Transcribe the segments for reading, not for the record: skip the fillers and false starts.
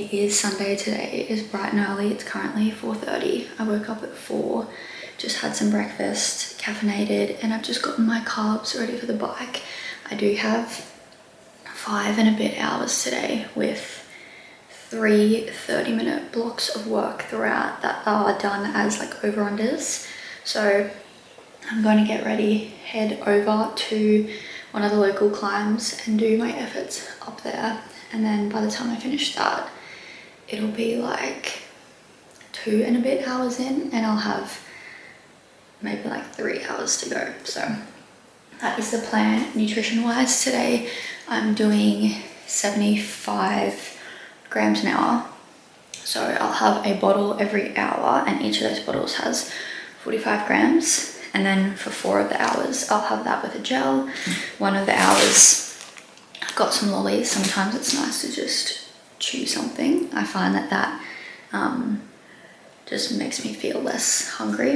It is Sunday today. It is bright and early. It's currently 4:30. I woke up at 4, just had some breakfast, caffeinated, and I've just gotten my carbs ready for the bike. I do have 5 and a bit hours today with 3 30-minute blocks of work throughout that are done as like over-unders. So I'm going to get ready, head over to one of the local climbs and do my efforts up there. And then by the time I finish that, it'll be like 2 and a bit hours in, and I'll have maybe like 3 hours to go. So that is the plan nutrition wise. Today I'm doing 75 grams an hour. So I'll have a bottle every hour, and each of those bottles has 45 grams. And then for 4 of the hours, I'll have that with a gel. 1 of the hours, I've got some lollies. Sometimes it's nice to just chew something. I find that just makes me feel less hungry.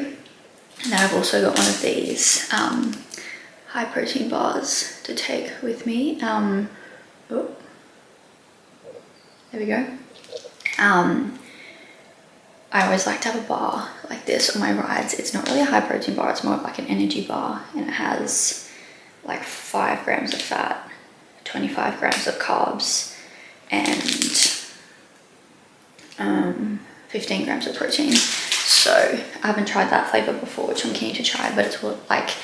And then I've also got one of these high protein bars to take with me. There we go. I always like to have a bar like this on my rides. It's not really a high protein bar, it's more like an energy bar, and it has like 5 grams of fat, 25 grams of carbs, and 15 grams of protein. So I haven't tried that flavor before, which I'm keen to try, but it's what, like,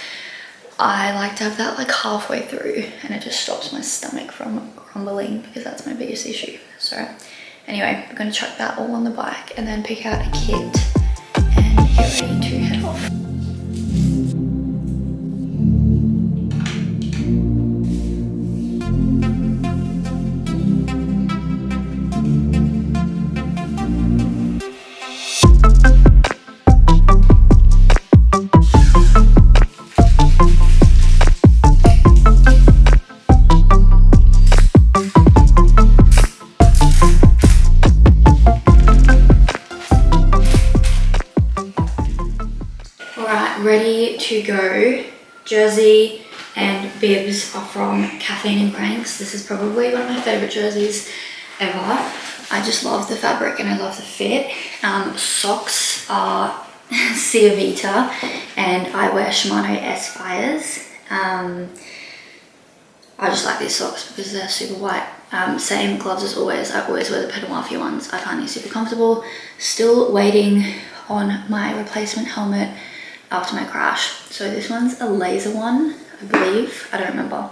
I like to have that like halfway through, and it just stops my stomach from grumbling, because that's my biggest issue. So anyway, we're going to chuck that all on the bike and then pick out a kit and get ready to head off. Ready to go. Jersey and bibs are from Caffeine and Cranks. This is probably one of my favorite jerseys ever. I just love the fabric and I love the fit. Socks are Cia Vita, and I wear Shimano S Fires. I just like these socks because they're super white. Same gloves as always. I always wear the Pedal Mafia ones. I find these super comfortable. Still waiting on my replacement helmet after my crash. So this one's a laser one, I believe. I don't remember.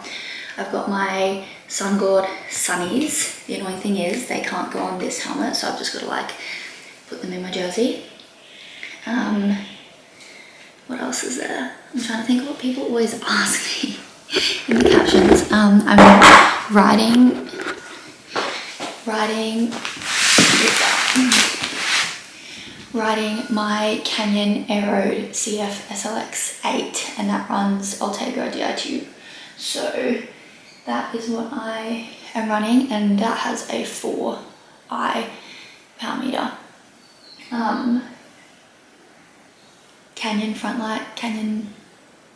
I've got my Sungord Sunnies. The annoying thing is they can't go on this helmet, so I've just got to like put them in my jersey. What else is there? I'm trying to think of what people always ask me in the captions. I'm riding my Canyon Aeroad CF SLX 8, and that runs Ultegra Di2. So that is what I am running, and that has a 4i power meter. Canyon front light, Canyon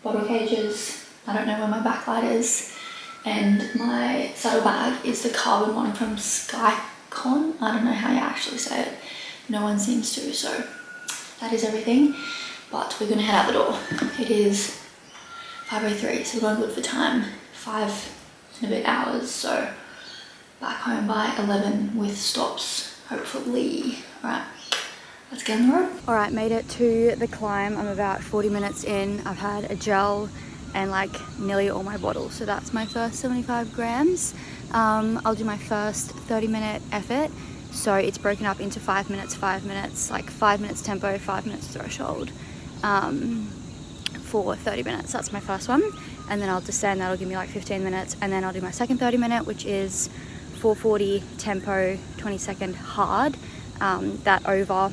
bottle cages. I don't know where my backlight is. And my saddle bag is the carbon one from Skycon. I don't know how you actually say it. No one seems to, so that is everything. But we're gonna head out the door. It is 5:03, so we're going good for time. 5 and a bit hours, so back home by 11 with stops, hopefully. All right, let's get on the road. All right, made it to the climb. I'm about 40 minutes in. I've had a gel and like nearly all my bottles, so that's my first 75 grams. I'll do my first 30-minute effort. So it's broken up into 5 minutes, like 5 minutes tempo, 5 minutes threshold for 30 minutes. That's my first one. And then I'll descend, that'll give me like 15 minutes. And then I'll do my second 30-minute, which is 440 tempo, 20-second hard, that over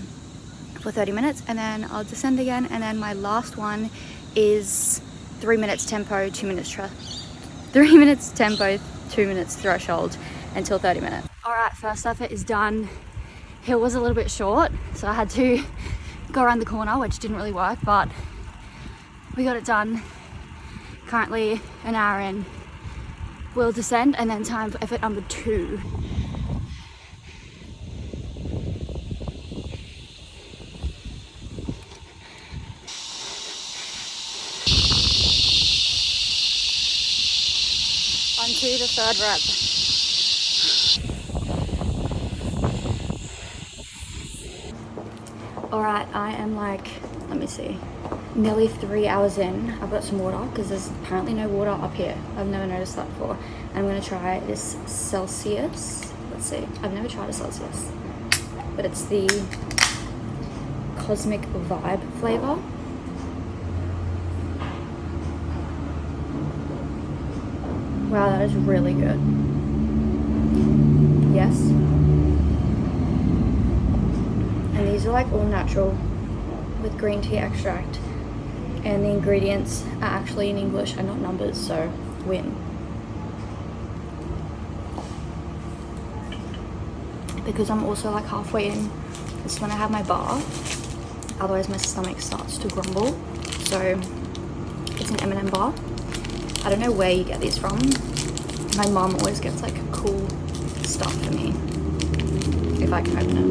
for 30 minutes. And then I'll descend again. And then my last one is 3 minutes tempo, 2 minutes 3 minutes tempo, 2 minutes threshold until 30 minutes. All right, first effort is done. Hill was a little bit short, so I had to go around the corner, which didn't really work, but we got it done. Currently an hour in. We'll descend, and then time for effort number 2. to the third rep. Alright, I am like, let me see, nearly 3 hours in. I've got some water because there's apparently no water up here. I've never noticed that before. I'm going to try this Celsius. Let's see, I've never tried a Celsius, but it's the Cosmic Vibe flavor. Wow, that is really good. Yes. And these are like all natural with green tea extract. And the ingredients are actually in English and not numbers, so win. Because I'm also like halfway in, this is when I have my bar. Otherwise my stomach starts to grumble. So it's an M&M bar. I don't know where you get these from. My mom always gets like cool stuff for me. If I can open it.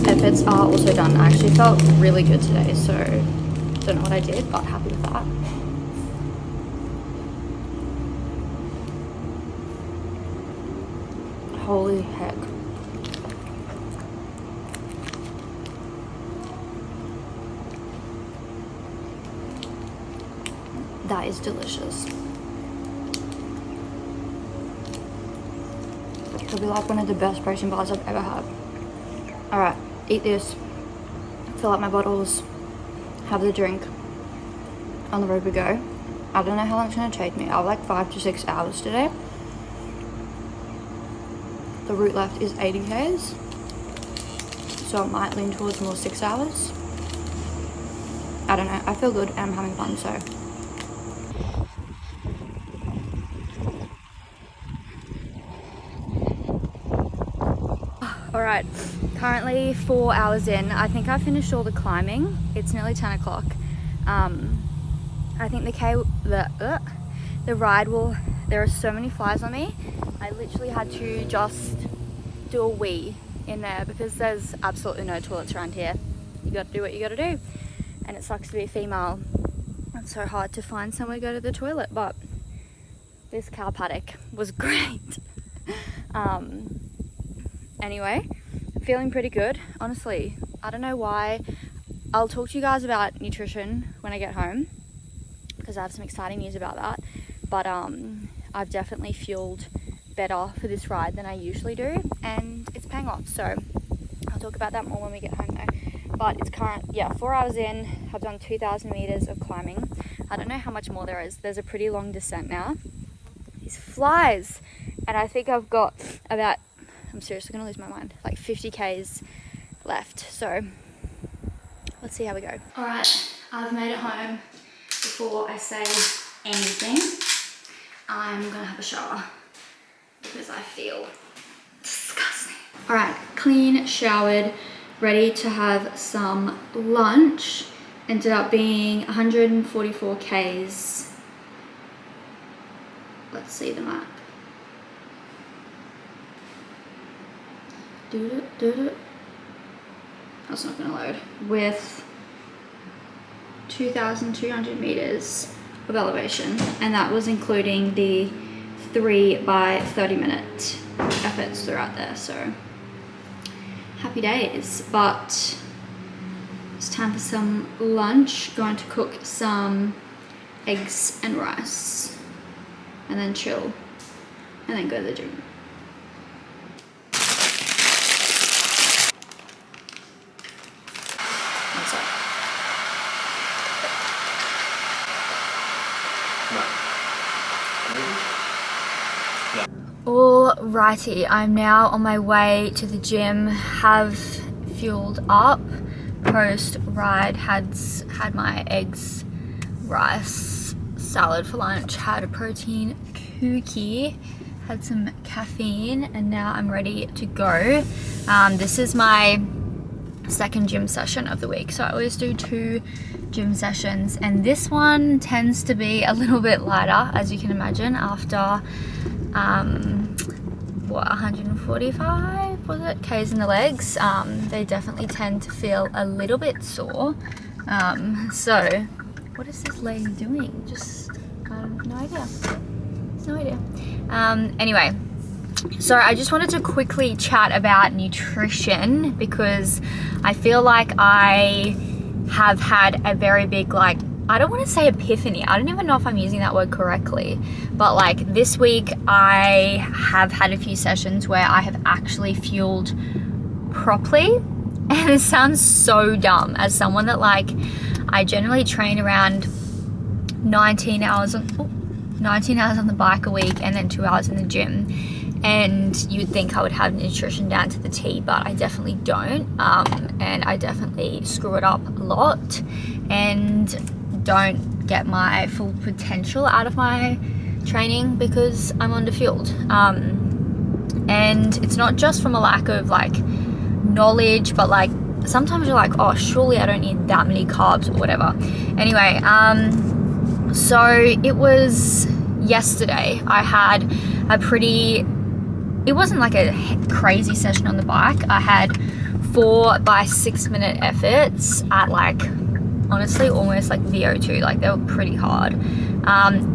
Efforts are also done. I actually felt really good today, so don't know what I did, but happy with that. Holy heck. That is delicious. It'll be like one of the best protein bars I've ever had. Alright, eat this, fill up my bottles, have the drink, on the road we go. I don't know how long it's going to take me. I have like 5 to 6 hours today. The route left is 80 k's, so it might lean towards more 6 hours. I don't know, I feel good and I'm having fun, so. Alright, currently 4 hours in. I think I finished all the climbing. It's nearly 10 o'clock. I think the ride will, there are so many flies on me. I literally had to just do a wee in there because there's absolutely no toilets around here. You gotta do what you gotta do. And it sucks to be a female. It's so hard to find somewhere to go to the toilet, but this cow paddock was great. Anyway, feeling pretty good, honestly. I don't know why. I'll talk to you guys about nutrition when I get home because I have some exciting news about that. But I've definitely fueled better for this ride than I usually do, and it's paying off. So I'll talk about that more when we get home though. But it's 4 hours in. I've done 2,000 meters of climbing. I don't know how much more there is. There's a pretty long descent now. These flies, and I think I've got about, I'm seriously gonna lose my mind, like 50 k's left. So let's see how we go. All right, I've made it home. Before I say anything, I'm gonna have a shower because I feel disgusting. All right, clean, showered, ready to have some lunch. Ended up being 144 k's. Let's see the map. That's not gonna load. With 2,200 meters of elevation, and that was including the 3 by 30 minute efforts throughout there, so happy days. But it's time for some lunch. Going to cook some eggs and rice and then chill and then go to the gym. Alrighty, I'm now on my way to the gym. Have fueled up. Post ride had my eggs, rice, salad for lunch. Had a protein cookie. Had some caffeine, and now I'm ready to go. This is my second gym session of the week, so I always do 2 gym sessions, and this one tends to be a little bit lighter, as you can imagine, after 145 was it k's in the legs. They definitely tend to feel a little bit sore. So what is this lady doing? Just, I No idea. No idea. Anyway, so I just wanted to quickly chat about nutrition because I feel like I have had a very big, like, I don't want to say epiphany. I don't even know if I'm using that word correctly. But like this week, I have had a few sessions where I have actually fueled properly. And it sounds so dumb as someone that, like, I generally train around 19 hours on the bike a week and then 2 hours in the gym. And you'd think I would have nutrition down to the T, but I definitely don't. And I definitely screw it up a lot and don't get my full potential out of my training because I'm underfueled. And it's not just from a lack of, like, knowledge, but like sometimes you're like, oh, surely I don't need that many carbs or whatever. Anyway, so it was yesterday. I had it wasn't like a crazy session on the bike. I had 4 by 6 minute efforts at, like, honestly almost like VO2, like they were pretty hard,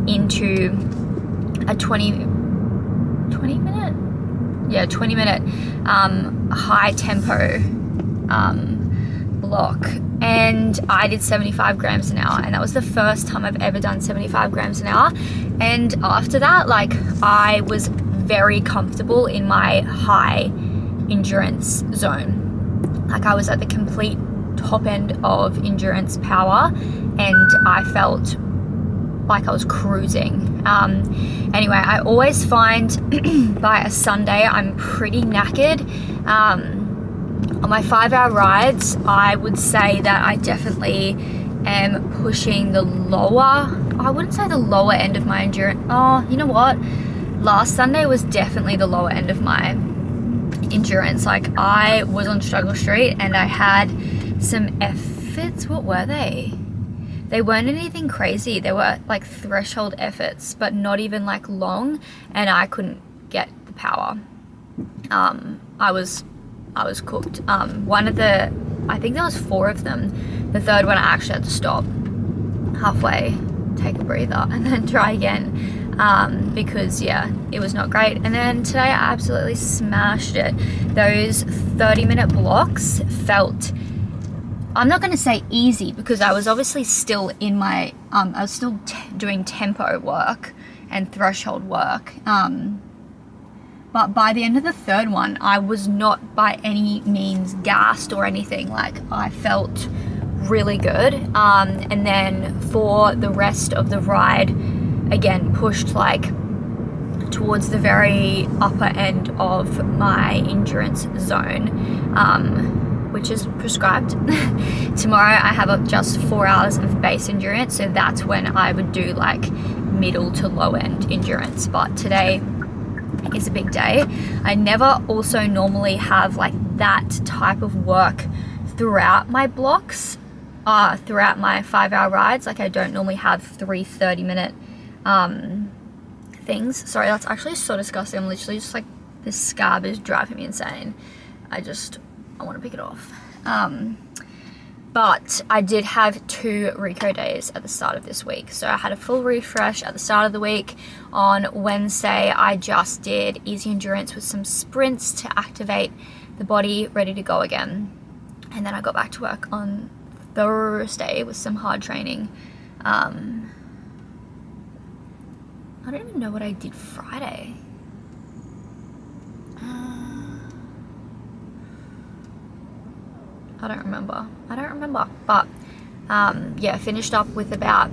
into a 20 minute high tempo block, and I did 75 grams an hour, and that was the first time I've ever done 75 grams an hour. And after that, like, I was very comfortable in my high endurance zone. Like, I was at the complete top end of endurance power and I felt like I was cruising. Anyway, I always find by a Sunday I'm pretty knackered. On my 5-hour rides, I would say that I definitely am pushing the lower, I wouldn't say the lower end of my endurance. Oh, you know what? Last Sunday was definitely the lower end of my endurance. Like, I was on Struggle Street and I had some efforts. What were they? They weren't anything crazy. They were like threshold efforts, but not even like long, and I couldn't get the power. I was cooked. One of the, I think there was 4 of them. The third one I actually had to stop halfway, take a breather, and then try again. Because yeah, it was not great. And then today I absolutely smashed it. Those 30-minute blocks felt, I'm not going to say easy because I was obviously still in my, I was still doing tempo work and threshold work. But by the end of the third one, I was not by any means gassed or anything. Like, I felt really good. And then for the rest of the ride, again, pushed like towards the very upper end of my endurance zone, which is prescribed. Tomorrow I have just 4 hours of base endurance, so that's when I would do like middle to low end endurance. But today is a big day. I never also normally have like that type of work throughout my blocks, throughout my 5-hour rides. Like, I don't normally have 3 30-minute things. Sorry, that's actually so disgusting. I'm literally just like, this scab is driving me insane. I want to pick it off. But I did have 2 Rico days at the start of this week. So I had a full refresh at the start of the week. On Wednesday, I just did easy endurance with some sprints to activate the body, ready to go again. And then I got back to work on Thursday with some hard training. I don't even know what I did Friday. I don't remember. But yeah, finished up with about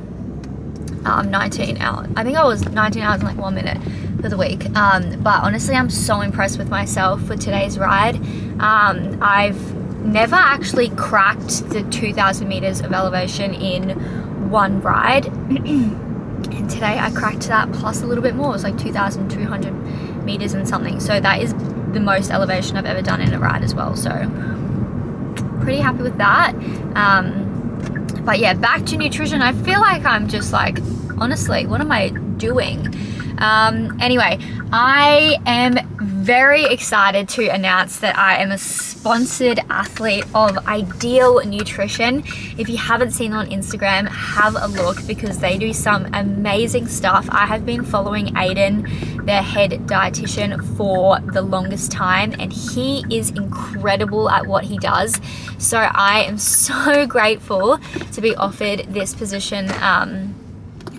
19 hours. I think I was 19 hours and like 1 minute for the week. But honestly, I'm so impressed with myself for today's ride. I've never actually cracked the 2,000 meters of elevation in one ride. And today I cracked that plus a little bit more. It was like 2,200 meters and something. So that is the most elevation I've ever done in a ride as well. So pretty happy with that. But yeah, back to nutrition. I feel like I'm just like, honestly, what am I doing? Anyway, I am very excited to announce that I am a sponsored athlete of Ideal Nutrition. If you haven't seen them on Instagram, have a look because they do some amazing stuff. I have been following Aiden, their head dietitian, for the longest time, and he is incredible at what he does. So I am so grateful to be offered this position,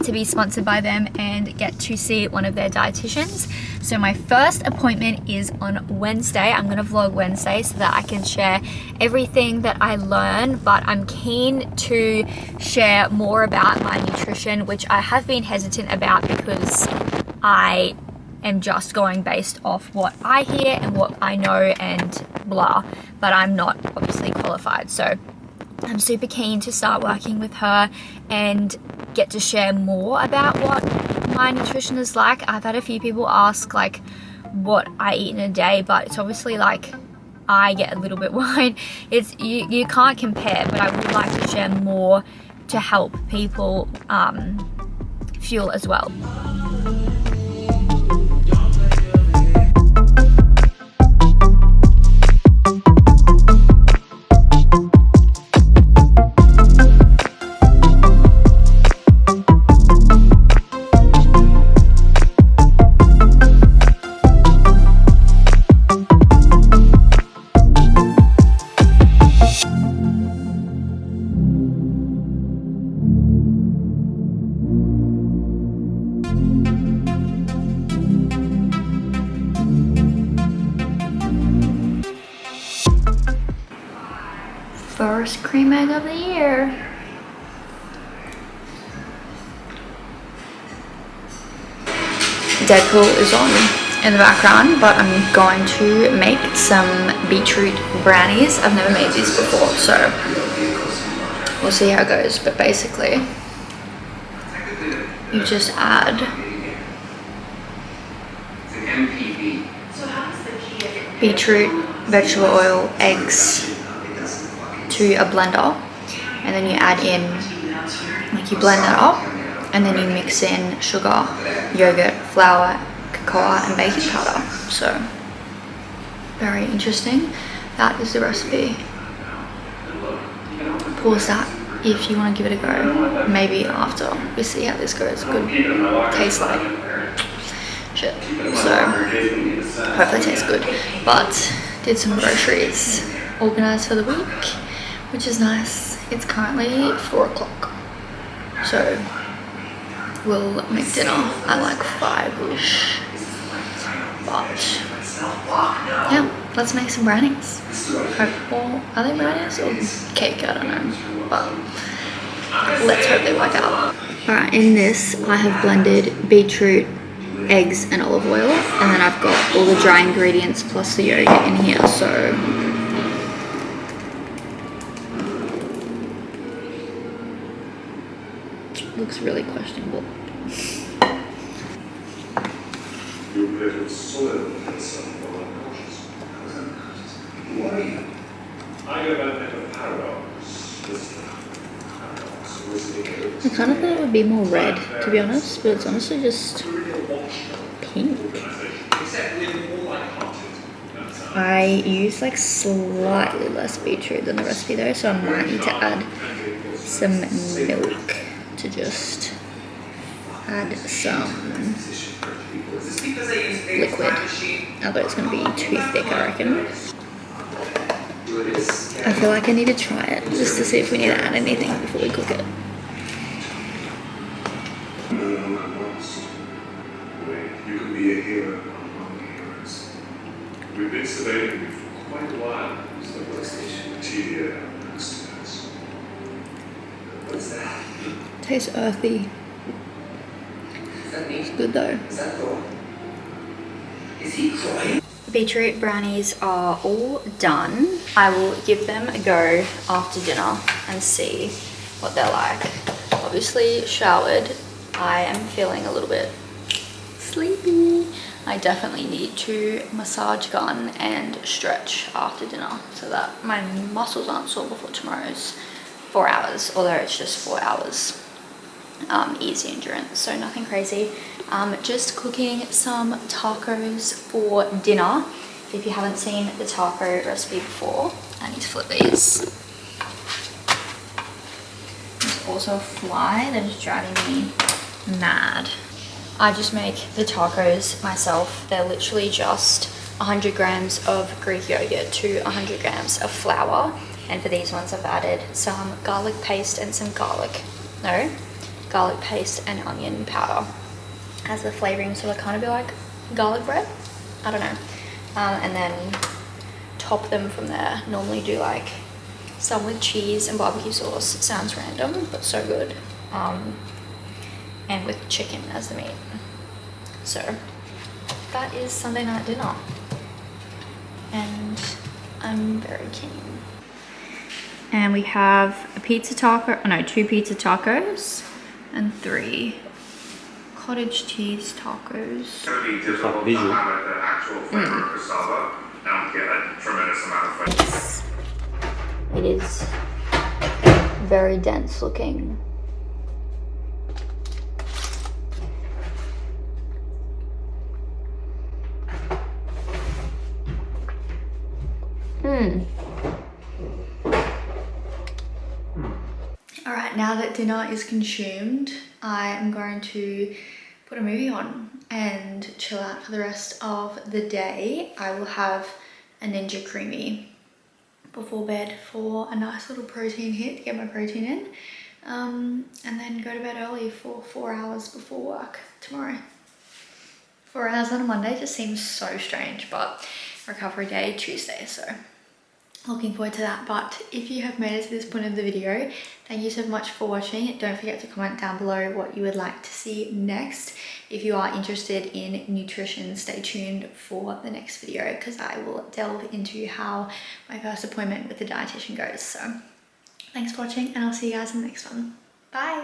to be sponsored by them and get to see one of their dietitians. So my first appointment is on Wednesday. I'm gonna vlog Wednesday so that I can share everything that I learn, but I'm keen to share more about my nutrition, which I have been hesitant about because I am just going based off what I hear and what I know and blah, but I'm not obviously qualified. So I'm super keen to start working with her and get to share more about what my nutrition is like. I've had a few people ask like what I eat in a day, but it's obviously like I get a little bit worried. It's you can't compare, but I would like to share more to help people fuel as well. First cream egg of the year. Deadpool is on in the background, but I'm going to make some beetroot brownies. I've never made these before, so we'll see how it goes. But basically, you just add beetroot, vegetable oil, eggs to a blender, and then you add in, like, you blend that up, and then you mix in sugar, yogurt, flour, cocoa, and baking powder. So very interesting. That is the recipe. Pause that if you want to give it a go. Maybe after we see how this goes. Could taste like shit. So hopefully it tastes good. But did some groceries, organized for the week, which is nice. It's currently 4 o'clock. So we'll make dinner at like 5-ish. But yeah, let's make some brownies. Or are they brownies or cake? I don't know. But let's hope they work out. Alright, in this I have blended beetroot, eggs and olive oil, and then I've got all the dry ingredients plus the yogurt in here. So looks really questionable. I kind of thought it would be more red, to be honest, but it's honestly just pink. I use like slightly less beetroot than the recipe though, so I might need to add some milk to just add some liquid. I thought it's going to be too thick, I reckon. I feel like I need to try it just to see if we need to add anything before we cook it. You could be a hero among heroes. We've been surveying you for quite a while. So what's that? Tastes earthy. It's good though. Is he crying? Beetroot brownies are all done. I will give them a go after dinner and see what they're like. Obviously showered. I am feeling a little bit sleepy. I definitely need to massage gun and stretch after dinner so that my muscles aren't sore before tomorrow's 4 hours, although it's just 4 hours. Easy endurance, so nothing crazy. Just cooking some tacos for dinner. If you haven't seen the taco recipe before, I need to flip these. There's also a fly that is driving me mad. I just make the tacos myself. They're literally just 100 grams of Greek yogurt to 100 grams of flour. And for these ones, I've added some garlic paste and some garlic paste and onion powder as the flavoring, so it kind of be like garlic bread. I don't know. And then top them from there. Normally do like some with cheese and barbecue sauce. It sounds random, but so good. And with chicken as the meat. So that is Sunday night dinner. And I'm very keen. And we have a pizza taco, oh no, 2 pizza tacos and 3 cottage cheese tacos. It's going to be difficult to have the actual flavor of cassava and get a tremendous amount of flavor. It is very dense looking. Alright, now that dinner is consumed, I am going to put a movie on and chill out for the rest of the day. I will have a Ninja Creamy before bed for a nice little protein hit to get my protein in, and then go to bed early for 4 hours before work tomorrow. 4 hours on a Monday just seems so strange, but recovery day Tuesday, so looking forward to that. But if you have made it to this point of the video, thank you so much for watching. Don't forget to comment down below what you would like to see next. If you are interested in nutrition, stay tuned for the next video because I will delve into how my first appointment with the dietitian goes. So thanks for watching and I'll see you guys in the next one. Bye.